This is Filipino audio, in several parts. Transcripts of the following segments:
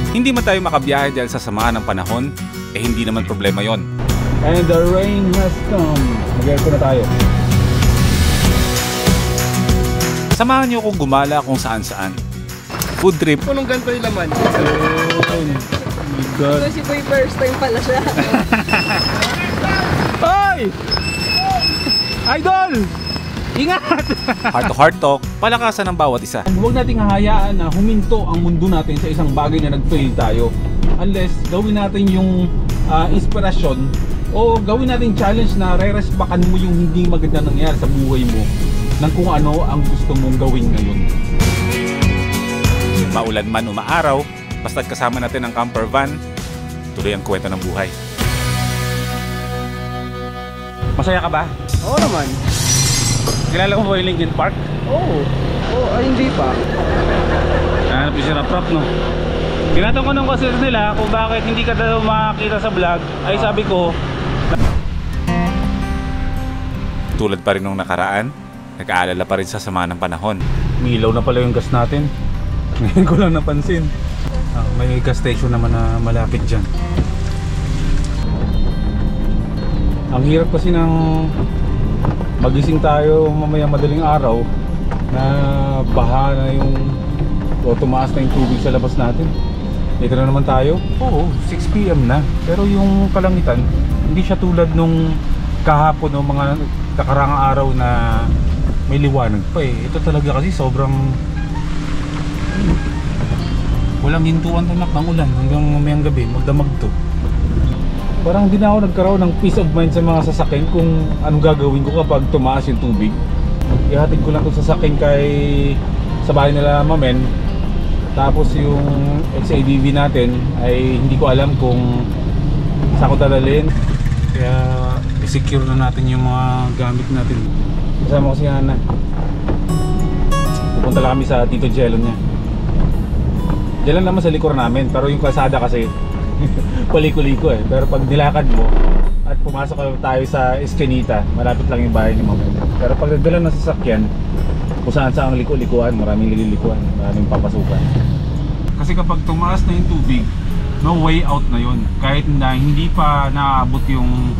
Hindi man tayo makabiyahe dahil sa samahan ng panahon, eh hindi naman problema yon. And the rain has come. Mag-aircon na tayo. Samahan niyo kung gumala kung saan-saan. Food trip. Punong ganito yung laman. Oh my God. So si Boy first time pala siya. Ay! Idol! Ingat! Heart to heart talk, palakasan ng bawat isa. Huwag nating hahayaan na huminto ang mundo natin sa isang bagay na nag-fail tayo. Unless gawin natin yung inspirasyon o gawin natin challenge na re-respakan mo yung hindi maganda nangyari sa buhay mo ng kung ano ang gusto mong gawin ngayon. Maulan man o maaraw, basta't kasama natin ang camper van, tuloy ang kwento ng buhay. Masaya ka ba? Oo naman. Kilala mo ba yung Linkin Park? Oo. Ay hindi pa. Hanap yung sira prop, no? Tinatanong ko nung kasi nila kung bakit hindi ka daw makakita sa vlog. Ay sabi ko, tulad pa rin nung nakaraan, nag-aalala pa rin sa sama ng panahon. Milaw na pala yung gas natin. Ngayon ko lang napansin. May gas station naman na malapit dyan. Ang hirap kasi ng magising tayo mamaya madaling araw na baha na yung o tumaas na yung tubig sa labas natin. Dito na naman tayo. Oo, 6 PM na. Pero yung kalangitan, hindi siya tulad nung kahapon o mga nakaraang araw na may liwanag pa eh. Ito talaga kasi sobrang walang hintuan tanak ng ulan hanggang mamayang gabi, magdamag to. Parang hindi na ako nagkaroon ng peace of mind sa mga sasakyan kung anong gagawin ko kapag tumaas yung tubig. Ihatid ko lang itong sasakyan sa bahay nila Mamen. Tapos yung XADV natin ay hindi ko alam kung saan ko dadalhin. Kaya i-secure na natin yung mga gamit natin. Kasama ko si Hana. Pupunta lang kami sa Tito Jello niya. Diyan lang naman sa likod namin, pero yung kalsada kasi kuliko-liko eh. Pero pag nilakad mo at pumasok tayo sa Escanita, malapit lang yung bahay ni Mama. Pero pag nagdala ng sasakyan, kung saan ang liko-likuan, maraming lilikuan, maraming papasukan. Kasi kapag tumaas na yung tubig, no way out na yun. Kahit na hindi pa naaabot yung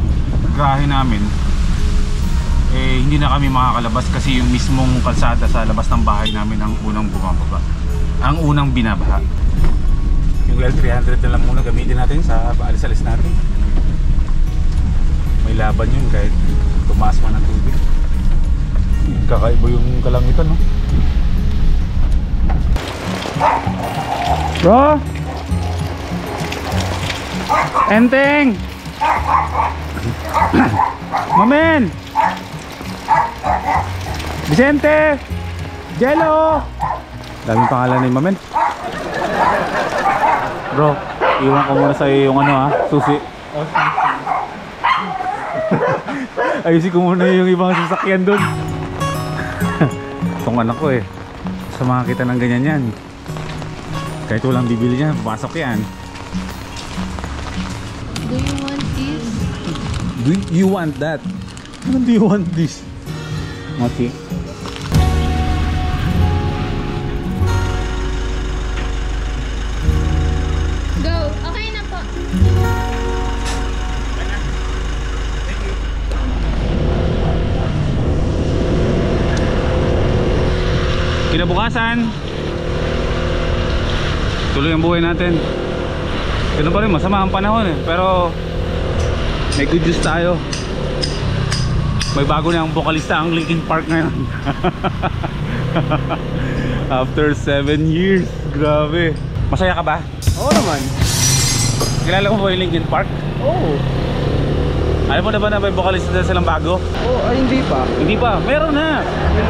grahe namin, eh hindi na kami makakalabas kasi yung mismong kalsada sa labas ng bahay namin ang unang bumababa, ang unang binabaha. Yung L300 na lang muna gamitin natin sa paalis-alis natin. May laban yun kahit tumaas man ang tubig. Kakaiba yung kalangitan, no? Bro! Enteng! Mamen! Vicente! Jello! Daming pangalan ni Mamen. Bro, iwan ko muna sa'yo yung susi. Ayusin ko muna yung ibang sasakyan doon. Itong anak ko eh, samahan kita ng ganyan yan. Kahit walang bibili niya, pasok yan. Do you want this? Do you want that? Ano do you want this? Mati. Go! Okay na po. Kinabukasan, tuloy ang buhay natin. Ganun pa rin, masama ang panahon eh. Pero may good news tayo. May bago na ang vocalista ang Linkin Park ngayon. After 7 years, grabe. Masaya ka ba? Oo naman. Kilala mo ba yung Linkin Park? Oo. Alam mo na ba na may vocalista na silang bago? Oo, ay hindi pa. Hindi pa, meron na.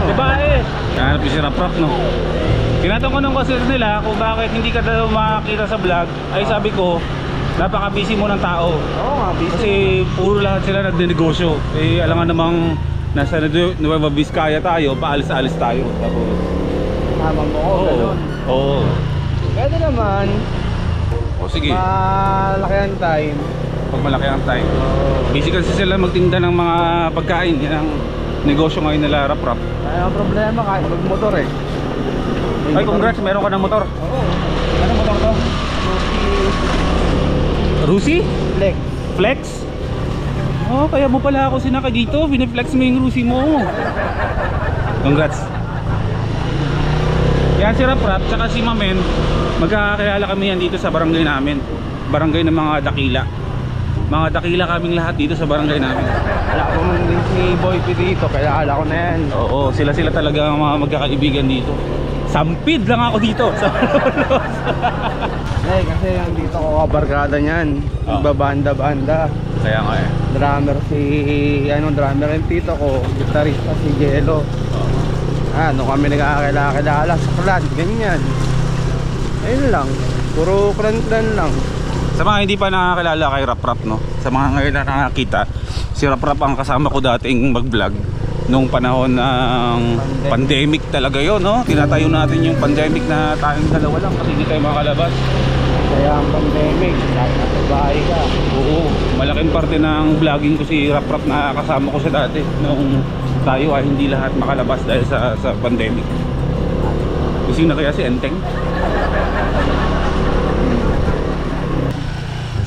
Diba eh? Hanap yung sira prop, no? Tinatanong ko nung kasi nila kung bakit hindi ka daw makakita sa vlog. Ay sabi ko, napaka-busy mo ng tao. Oo nga, busy. Kasi puro lahat sila nagde-negosyo. Eh alam nga namang nasa Nueva Vizcaya tayo, paalis-alis tayo. Tapos Tamang mo ko, ganun. Oo. Pwede naman. O sige, Malaki ang time. pag malaki ang time. Busy kasi sila magtinda ng mga pagkain. Yan ang negosyo ngayon nila, rap-rap. Kaya ang problema kahit magmotor eh. Ay, congrats, meron ka ng motor. Oo. Ano motor to? Rusi? Flex. Flex? Oh, kaya mo pala ako sinaka dito. Piniflex mo yung Rusi mo. Congrats. Yan si Rap tsaka si Mamen. Magkakakilala kami yan dito sa barangay namin. Barangay ng mga dakila. Mga dakila kaming lahat dito sa barangay namin. Wala ko man din si Boy P dito, kaya ala ko na yan. Oo, sila talaga ang mga magkakaibigan dito. Sampid lang ako dito sa Malolos. Kasi nandito ko kabarkada niyan. Babanda-banda. Kaya nga eh. Drummer drummer yung tito ko, gitarista si Jello. Nung kami nagkakakilala sa clan, ganyan. Ayun lang, puro clan lang. Sa mga hindi pa nakakilala kay Rap, no? Sa mga ngayon na nakakita, si Rap ang kasama ko dating mag-vlog nung panahon ng pandemic talaga yon, no? Tinatayo natin yung pandemic na tayong dalawa lang kasi hindi tayo makalabas. Kaya ang pandemic, kahit nasa bahay ka. Oo, malaking parte ng vlogging ko si Rap na kasama ko siya dati nung tayo ay hindi lahat makalabas dahil sa pandemic. Gusto na kaya si Enteng?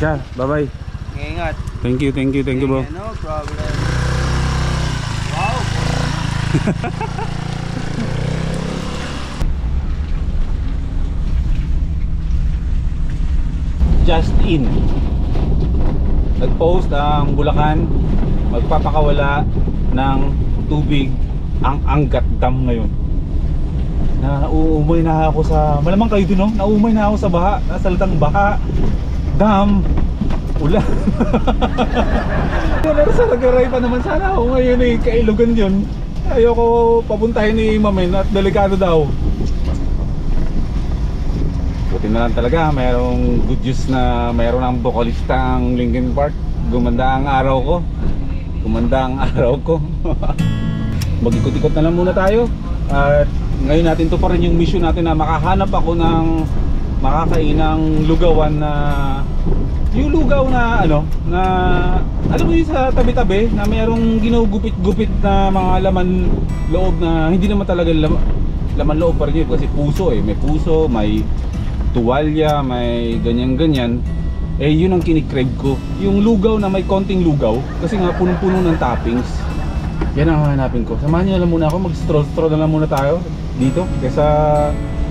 Siya, bye-bye. Ingat. Thank you bro. No problem. Wow! Just in. Nag-post ang Bulacan magpapakawala ng tubig ang Angat Dam ngayon. Nauumay na ako sa, malamang kayo din, no? Nauumay na ako sa baha, salitang baha, dam, ulan. Pero sa nag-aray pa naman sana ako ngayon eh, kailugan yun. Ayoko papuntahin ni Mamen at delikado daw. Buti na lang talaga, mayroong good news na mayroon ang vocalista ang Linkin Park. Gumanda ang araw ko. Mag-ikot-ikot na lang muna tayo. At ngayon natin to pa rin yung mission natin na makahanap ako ng makakainang lugawan na yung lugaw na ano na alam mo yun sa tabi-tabi na mayroong ginugupit-gupit na mga laman loob na hindi naman talaga laman loob pa rin yun kasi puso eh, may puso, may tuwalya, may ganyan-ganyan. Eh yun ang kinikrave ko, yung lugaw na may konting lugaw kasi nga punong-puno ng toppings. Yan ang hahanapin ko. Samahan niyo na lang muna ako, mag-stroll na lang muna tayo dito kaysa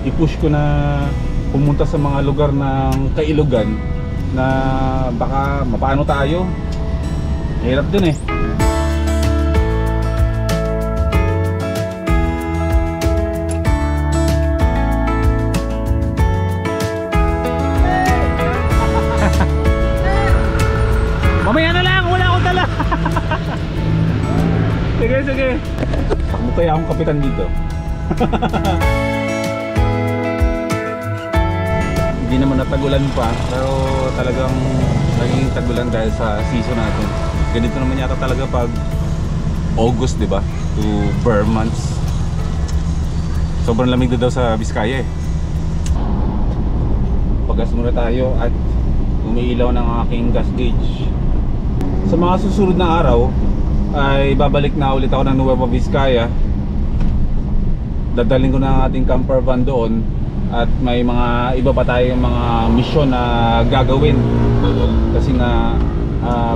i-push ko na pumunta sa mga lugar ng kailugan na baka mapaano tayo. Hirap din eh. Mamaya na lang, wala akong dala. Sige. Takbo kaya akong kapitan dito. Hindi naman natagulan pa, pero talagang naging tagulan dahil sa season natin. Ganito naman yata talaga pag August, di ba? To bare months. Sobrang lamig na daw sa Biskaya eh. Paggas muna tayo at umiilaw ng aking gas gauge. Sa mga susunod na araw ay babalik na ulit ako ng Nueva Vizcaya. Dadalhin ko na ang ating camper van doon at may mga iba pa tayong mga misyon na gagawin kasi nga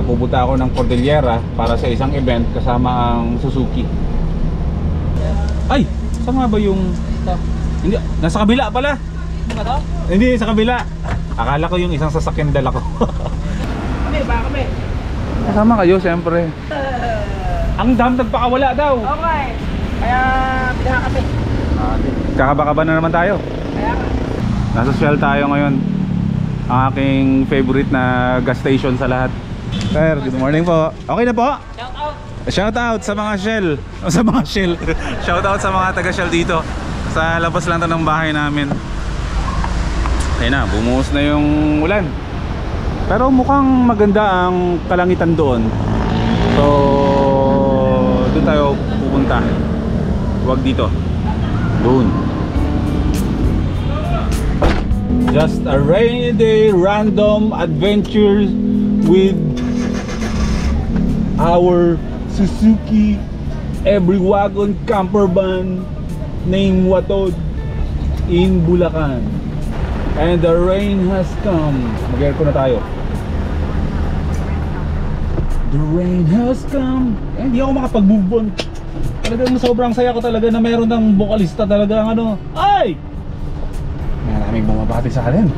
pupunta ako ng Cordillera para sa isang event kasama ang Suzuki. Ay! Saan nga ba yung... Hindi, nasa kabila pala. Hindi, sa kabila. Akala ko yung isang sasakyan dala ko. Kami. Kasama kayo siyempre. Ang dam nagpakawala daw. Okay. Kaya pinaha kami. Kakaba-kaba na naman tayo. Kaya Nasa Shell tayo ngayon. Ang aking favorite na gas station sa lahat. Sir, good morning po. Okay na po? Shout out sa mga Shell. Sa mga Shell. Shout out sa mga taga Shell dito. Sa labas lang to ng bahay namin. Ayun na, bumuhos na yung ulan. Pero mukhang maganda ang kalangitan doon. So, doon tayo pupunta. Huwag dito. Doon. Just a rainy day random adventures with our Suzuki every wagon camper van named Watod in Bulacan. And the rain has come. Mag-aircon na tayo. The rain has come. Hindi ako makapag-move on. Talagang sobrang saya ko talaga na meron ng vokalista talaga ang ano. Ay! Maraming bumabati sa akin.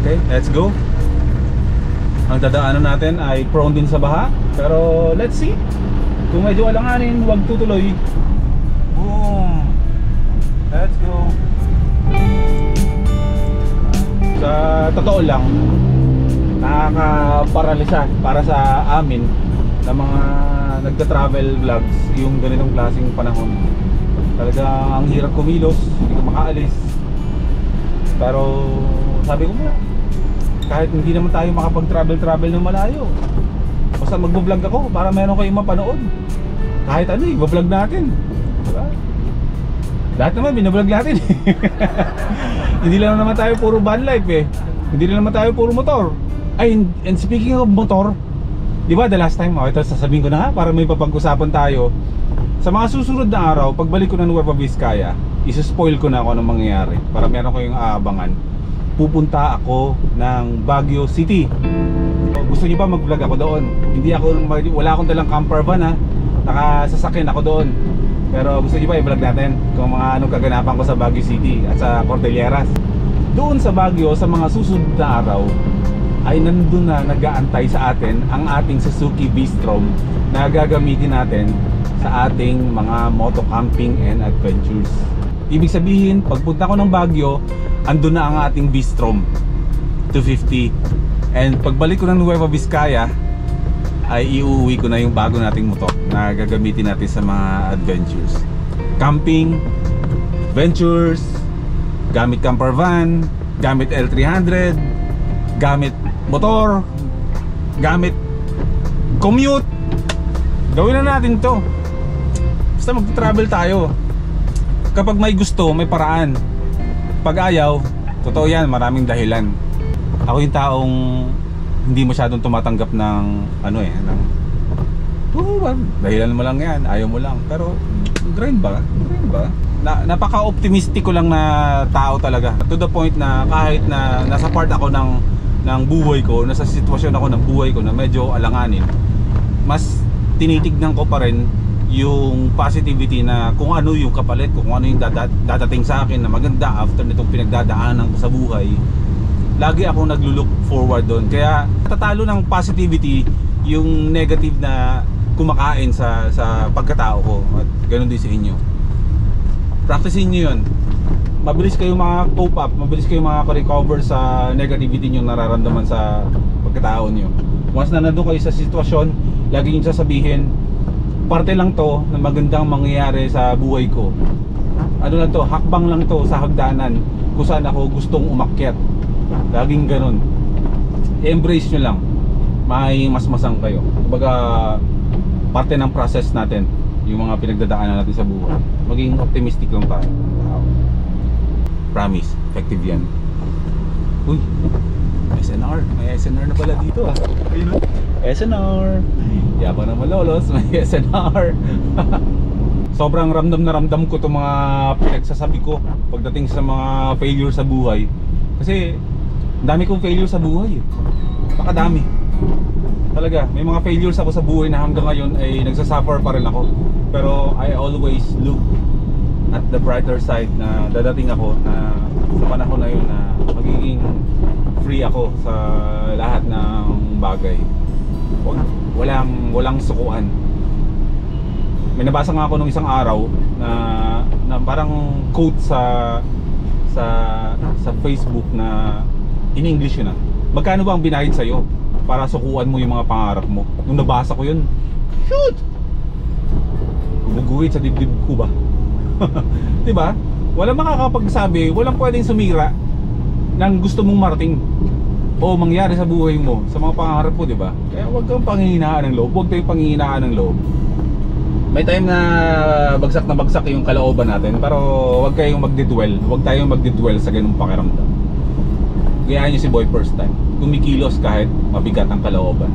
Okay, let's go. Ang dadaanan natin ay prone din sa baha. Pero let's see. Kung medyo alanganin, huwag tutuloy. Boom! Let's go. Sa totoo lang, nakaka-paralisa para sa amin na mga nagta-travel vlogs yung ganitong klaseng panahon. Talaga ang hirap kumilos, hindi ka makaalis. Pero sabi ko mo, kahit hindi naman tayo makapag-travel ng malayo, basta mag-vlog ako para meron kayong mapanood. Kahit ano i-vlog natin, diba? Lahat naman binablog natin. Hindi lang naman tayo puro van life eh. Hindi lang naman tayo puro motor. Ay, and speaking of motor, di ba the last time, ito sasabihin ko na ha, para may papag-usapan tayo. Sa mga susunod na araw, pagbalik ko ng Nueva Vizcaya, isa-spoil ko na ako anong mangyayari para meron kayong aabangan. Pupunta ako ng Baguio City. Gusto niyo ba mag-vlog ako doon? Wala akong dalang camper van ha. Nakasasakyan ako doon. Pero gusto niyo ba i-vlog natin kung mga anong kaganapan ko sa Baguio City at sa Cordilleras? Doon sa Baguio, sa mga susunod na araw, ay nandun na nag-aantay sa atin ang ating Suzuki V-Strom na gagamitin natin sa ating mga moto camping and adventures. Ibig sabihin, pagpunta ko ng Baguio, andun na ang ating V-Strom 250. And pagbalik ko ng Nueva Vizcaya, ay iuwi ko na yung bago nating motor na gagamitin natin sa mga adventures. Camping, adventures, gamit camper van, gamit L300, gamit motor, gamit commute. Gawin na natin to. Basta mag-travel tayo. Kapag may gusto, may paraan. Pag ayaw, totoo yan, maraming dahilan. Ako yung taong hindi masyadong tumatanggap ng dahilan mo lang yan, ayaw mo lang. Pero grind ba? Napaka-optimistic ko lang na tao talaga. To the point na kahit na nasa part ako ng buhay ko, nasa sitwasyon ako ng buhay ko na medyo alanganin, mas tinitignan ko pa rin yung positivity na kung ano yung kapalit ko, kung ano yung dadating sa akin na maganda after nitong pinagdadaanan ko sa buhay. Lagi ako naglo-look forward doon. Kaya tatalo ng positivity yung negative na kumakain sa pagkatao ko. At ganoon din sa inyo. Practicein nyo yun. Mabilis kayong maka-cope up, mabilis kayong maka-recover sa negativity nyo nararamdaman sa pagkatao nyo. Once na nandun kayo sa sitwasyon, lagi nyo sasabihin, parte lang to na magandang mangyayari sa buhay ko. Ano lang to, hakbang lang to sa hagdanan kung saan ako gustong umakyat. Laging ganun. I-embrace nyo lang. May masmasang kayo. Kumbaga, parte ng process natin yung mga pinagdadaanan natin sa buhay. Maging optimistic lang tayo. Promise, effective yan. Uy, SNR. May SNR na pala dito ah. Ayun o, SNR. Yabang na malolos, may SNR. Sobrang ramdam na ramdam ko itong mga pinagsasabi ko pagdating sa mga failure sa buhay. Kasi dami kong failure sa buhay eh. Pakadami. Talaga, may mga failures ako sa buhay na hanggang ngayon ay nagsasuffer pa rin ako. Pero I always look at the brighter side na dadating ako na sa panahon na yun na magiging free ako sa lahat ng bagay. Walang sukuan. May nabasa nga ako nung isang araw na parang quote sa Facebook na in English yun ah. Magkano ba ang binayad sa'yo para sukuan mo yung mga pangarap mo? Nung nabasa ko yun, shoot! Gumuguhit sa dibdib ko ba? Diba? Walang makakapagsabi, walang pwedeng sumira ng gusto mong marating o mangyari sa buhay mo, sa mga pangarap mo, diba? Kaya huwag kang panghihinaan ng loob, huwag tayong panghihinaan ng loob. May time na bagsak yung kalooban natin, pero huwag kayong magdidwell, huwag tayong magdidwell sa ganung pakiramdam. Gayaan nyo si Boy First Time, kumikilos kahit mabigat ang kalooban,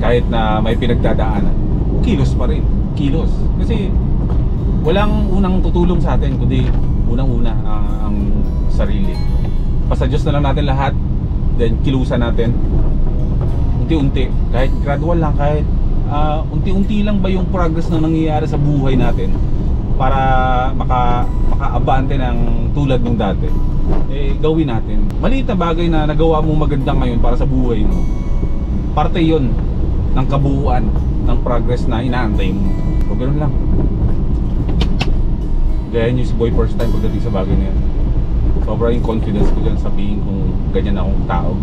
kahit na may pinagdadaanan, kilos pa rin, kilos. Kasi walang unang tutulong sa atin kundi unang-una ang sarili. Basta Diyos na lang natin lahat, then kilusan natin unti-unti, kahit gradual lang, kahit unti-unti lang ba yung progress na nangyayari sa buhay natin para makaabante ng tulad nung dati, gawin natin. Maliit na bagay na nagawa mong maganda ngayon para sa buhay mo, parte yon ng kabuuan ng progress na inaantay mo. So ganoon lang. Gaya nyo si Boy first time pagdating sa bagay na yan. Sobra yung confidence ko dyan sabihin kung ganyan akong tao.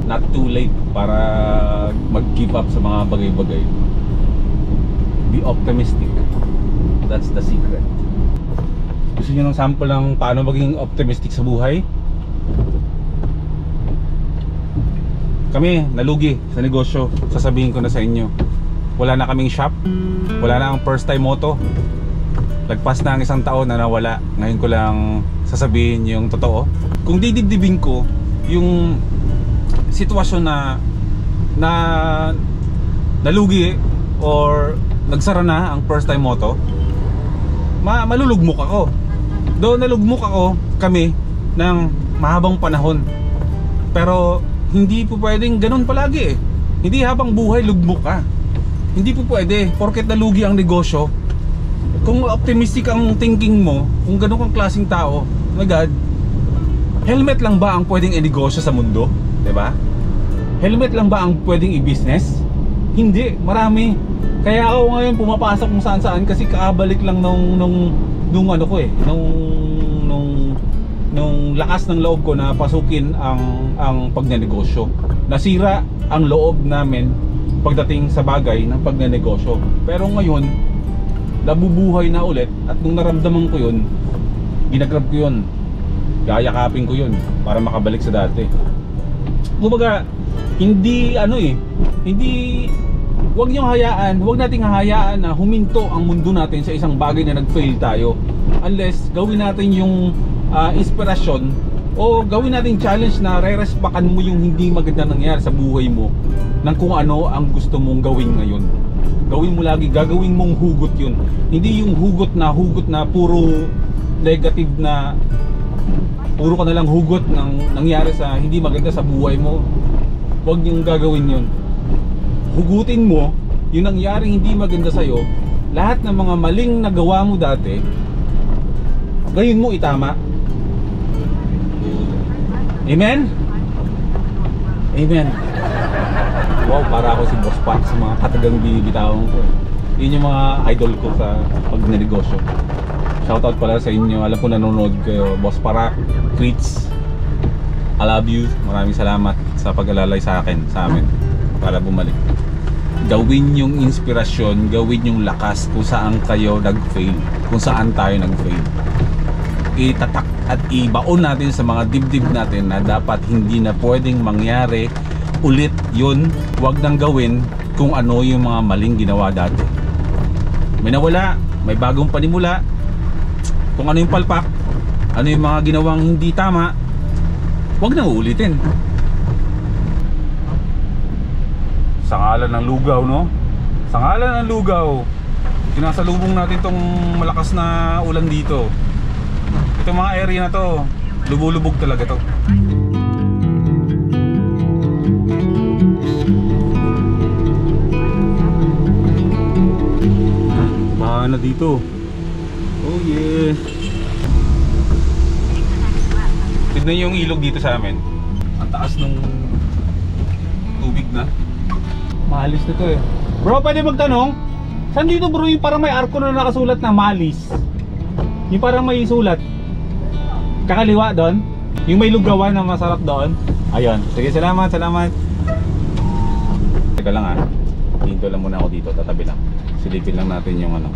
Not too late para mag-give up sa mga bagay-bagay. Be optimistic. That's the secret. Gusto nyo ng sample ng paano maging optimistic sa buhay? Kami, nalugi sa negosyo. Sasabihin ko na sa inyo, wala na kaming shop, wala na ang first time moto. Lagpas na ang isang taon na nawala. Ngayon ko lang sasabihin yung totoo. Kung didibdibin ko yung sitwasyon na nalugi or nagsara na ang first time moto, malulugmok ako. Doon nalugmok kami ng mahabang panahon. Pero hindi po pwedeng ganun palagi eh. Hindi habang buhay lugmok ka. Hindi po pwede porket nalugi ang negosyo. Kung optimistic ang thinking mo, kung ganun kang klaseng tao, my God, helmet lang ba ang pwedeng i-negosyo sa mundo? Diba? Helmet lang ba ang pwedeng i-business? Hindi, marami. Kaya ako ngayon pumapasok kung saan saan kasi kaabalik lang nung ano ko eh, nung lakas ng loob ko na pasukin ang pagnenegosyo. Nasira ang loob namin pagdating sa bagay ng pagnenegosyo. Pero ngayon nabubuhay na ulit at nung naramdaman ko yun, ginagrab ko yun, gayakapin ko yun para makabalik sa dati. Kumbaga, hindi wag nating hahayaan na huminto ang mundo natin sa isang bagay na nag-fail tayo, unless gawin natin yung inspirasyon o gawin natin challenge na re-respakan mo yung hindi maganda nangyari sa buhay mo ng kung ano ang gusto mong gawin ngayon. Gawin mo lagi, gagawin mong hugot yun. Hindi yung hugot na puro negative na puro ka nalang hugot ng nangyari sa hindi maganda sa buhay mo. Huwag yung gagawin yun. Hugutin mo yung nangyaring hindi maganda sa'yo. Lahat ng mga maling nagawa mo dati, gayon mo itama. Amen? Amen. Wow, para ako si Boss Pat sa mga katagang binibitawan ko. Yun yung mga idol ko sa pagnenegosyo. Shoutout pala sa inyo. Alam ko nanonood kayo. Boss Para, Creeds, I love you. Maraming salamat sa pag-alalay sa akin, sa amin, para bumalik. Gawin yung inspirasyon, gawin yung lakas kung saan kayo nag-fail, kung saan tayo nag-fail. Itatak at ibaon natin sa mga dibdib natin na dapat hindi na pwedeng mangyari ulit yun. Huwag nang gawin kung ano yung mga maling ginawa dati. May nawala, may bagong panimula. Kung ano yung palpak, ano yung mga ginawang hindi tama, huwag nang uulitin. Sa ngalan ng lugaw, no? Sa ngalan ng lugaw, sinasalubong natin tong malakas na ulan dito. Itong mga area na to, lubulubog talaga to. Na dito. Oh yeah. Tignan yung ilog dito sa amin. Ang taas ng tubig na. Mahalis na to eh. Bro, pwede magtanong? Saan dito bro yung parang may arko na nakasulat na malis? Yung parang may sulat kakaliwa doon? Yung may lugawan na masarap doon? Ayun. Sige, salamat. Teka lang ah. Hinto lang muna ako dito. Tatabi lang. Silipin lang natin yung ano.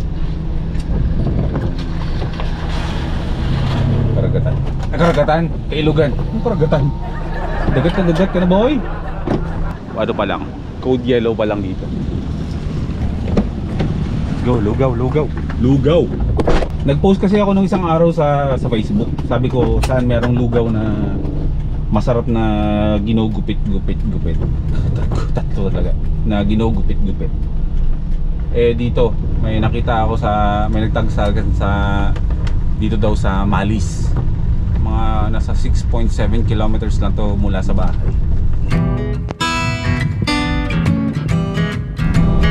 Karagatan? Kailugan. Yung karagatan? Dagat ka na boy. Ano pa lang? Code yellow pa lang dito. Go, lugaw. Nag-post kasi ako nung isang araw sa Facebook. Sabi ko saan merong lugaw na masarap na ginugupit-gupit. Tatlo talaga. Na ginugupit-gupit. Eh dito may nakita ako may nagtagsagan sa dito daw sa Malis. Mga nasa 6.7 kilometers lang to mula sa bahay.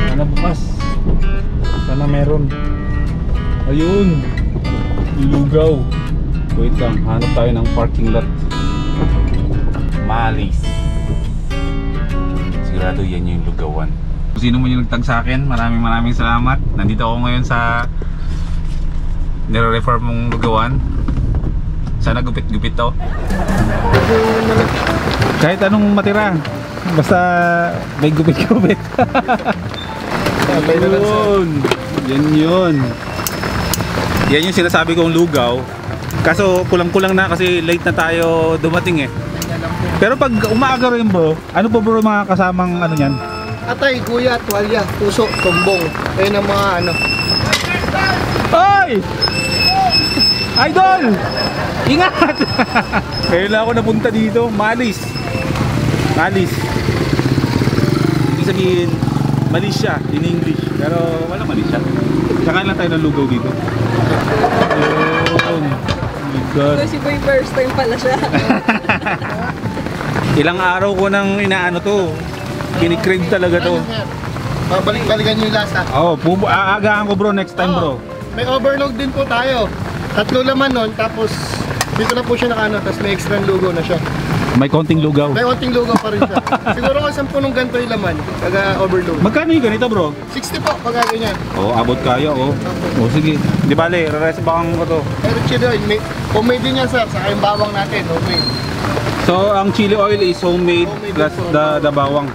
Sana bukas. Sana meron. Ayun, lugaw. Wait lang, hanap tayo ng parking lot. Malis. Sigurado yan yung lugawan. Kung sino mo yung nagtag sa akin, maraming salamat. Nandito ako ngayon sa nire-refer mong lugawan. Sana gupit-gupit to. Kahit anong matira, basta may gupit-gupit. Yun. Yan yung sinasabi kong lugaw. Kaso kulang-kulang na kasi late na tayo dumating eh. Pero pag umaga rin bro, ano po bro mga kasamang ano yan? Atay, kuya, tuwalya, puso, tumbong. Ayun ang mga ano. Hoy! Idol! Ingat! Kaya lang ako napunta dito, Malis. Ibig sabihin, Malaysia in English. Pero wala Malaysia. Kakain lang tayo ng lugaw dito. Oh my God. Kasi boy, first time pala siya. Ilang araw ko nang inaano to. Kinikrave talaga to. Balik-balikan nyo yung lasa. Aagaan ko bro next time bro. May overload din po tayo. 3 laman nun, tapos dito na po siya nakaano, tapos may extra lugaw na siya. May konting lugaw. May konting lugaw pa rin siya. Siguro kung 10 punong ganito yung laman, overload. Magkano yung ganito bro? 60 po, pag ganyan. Abot kaya sige. Di bale, re-reservahan ko to. Pero chili oil, homemade din yan sir, saka yung bawang natin, homemade. So ang chili oil is homemade plus the bawang.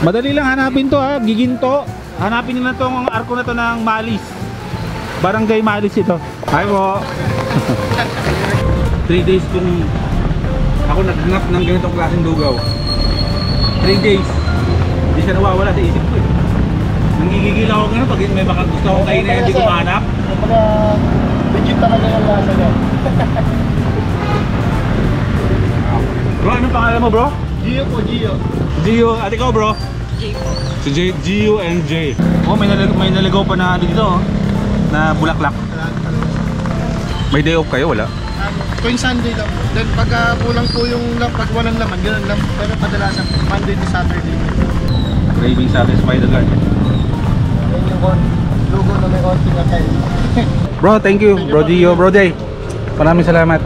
Madali lang hanapin to ha, giginto. Hanapin nyo na tong arko na to ng Malis. Barangay Malis ito. Hi po. 3 days kung ako naghanap ng ganitong klaseng lugaw. 3 days. Hindi siya nawawala sa isip ko eh. Nangigigil ako gano'n pag may baka gusto akong kainin na hindi ko mahanap. Kumbaga, legit talaga yung lasa niya. Bro, anong pangalan mo bro? Gio po, Gio. Gio, ate ko bro? Si Gio and J. May naligaw pa na dito na bulaklak. May day off kayo, wala? Tuwing Sunday lang. Then pag kulang po yung pag walang laman, gano'n lang. Pero kadalasan Monday to Saturday. Craving satisfied agad. Yan yung logo na may konting atay. Bro, thank you. Bro Gio, Bro Jay. Maraming salamat.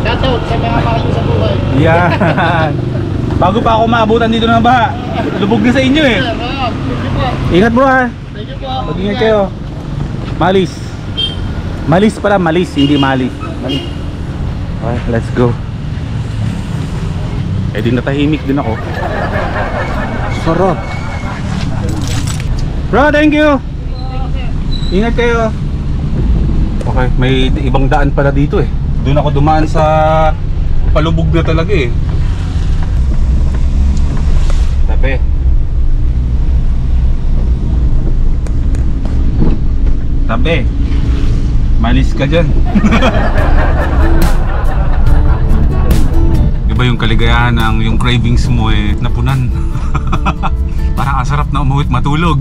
Shoutout sa mga mahal sa buhay. Yan. Bago pa ako maabutan dito ng baha. Lubog na sa inyo eh. Ingat bro ha. Thank you po. Mag-ingat kayo. Malis. Malis pala, Malis, hindi Malis. Malis. Okay, let's go. Eh di natahimik din ako. Sarap. Bro, thank you. Ingat kayo. Okay, may ibang daan pala dito eh. Doon ako dumaan sa palubog na talaga eh. Tabi. Tabi. Malis ka dyan. Diba yung kaligayahan ng yung cravings mo eh napunan. Parang ang sarap na umuwit matulog.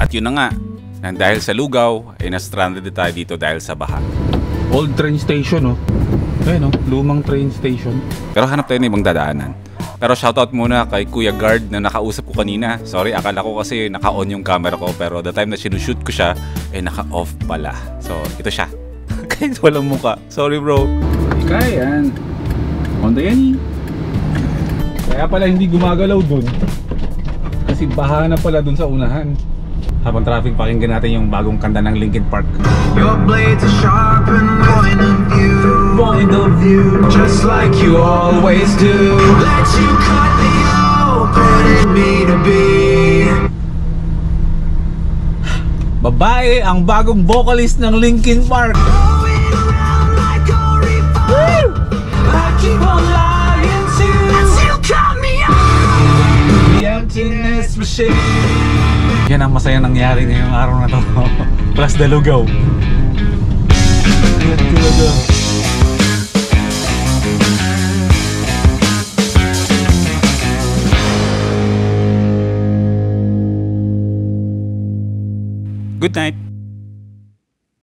At yun na nga, nang dahil sa lugaw ay na-stranded tayo dito dahil sa baha. Old train station oh. Ayun oh, lumang train station. Pero hanap tayo ng ibang dadaanan. Pero shoutout muna kay Kuya Guard na nakausap ko kanina. Sorry, akala ko kasi naka-on yung camera ko, pero the time na sinushoot ko siya ay naka-off pala. So, ito siya. Kahit walang muka. Sorry bro. Kaya yan. Honda yan eh. Kaya pala hindi gumagalaw dun. Kasi baha na pala dun sa unahan. Habang traffic, pakinggan natin yung bagong kanta ng Linkin Park. Your blades are sharp and point of view, just like you always do. Let you cut me open and me to be. Babae ang bagong vocalist ng Linkin Park. Going around like a reaper. I keep on lying to you until you cut me off. The emptiness machine. Yan ang masaya nangyari ngayong araw na to. Plus the lugaw. Good night.